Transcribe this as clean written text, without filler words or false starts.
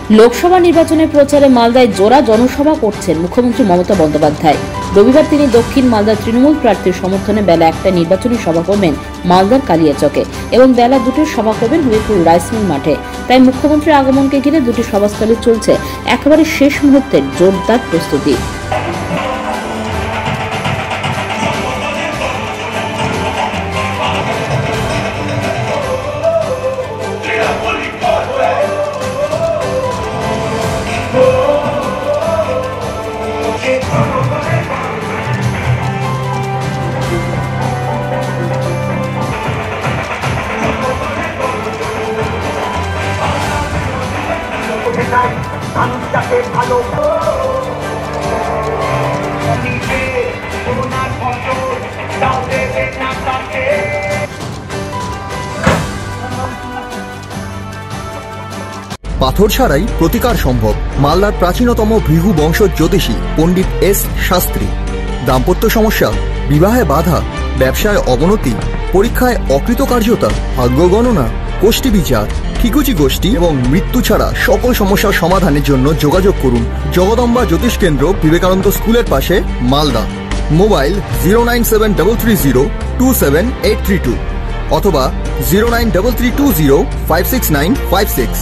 লোকসভা নির্বাচনের প্রচারে মালদায় জোড়া জনসভা করছেন মুখ্যমন্ত্রী মমতা বন্দ্যোপাধ্যায়। রবিবার তিনি দক্ষিণ মালদার তৃণমূল প্রার্থীর সমর্থনে বেলা 1টায় নির্বাচনী সভা করবেন মালদার কালিয়াচকে এবং বেলা 2টোয় সভা করবেন হবিপুর রাইস মিল মাঠে। তাই মুখ্যমন্ত্রীর আগমনকে ঘিরে দুটি সভাস্থলে চলছে একেবারে শেষ মুহূর্তের জোরদার প্রস্তুতি। পাথর ছাড়াই প্রতিকার সম্ভব। মালদার প্রাচীনতম ভৃগু বংশ জ্যোতিষী পণ্ডিত এস শাস্ত্রী। দাম্পত্য সমস্যা, বিবাহে বাধা, ব্যবসায় অবনতি, পরীক্ষায় অকৃতকার্যতা, ভাগ্য গণনা, গোষ্ঠী বিচার, ঠিকুচি গোষ্ঠী এবং মৃত্যু ছাড়া সকল সমস্যার সমাধানের জন্য যোগাযোগ করুন জগদম্বা জ্যোতিষ কেন্দ্র, বিবেকানন্দ স্কুলের পাশে, মালদা। মোবাইল 09730278332 অথবা 09332056956।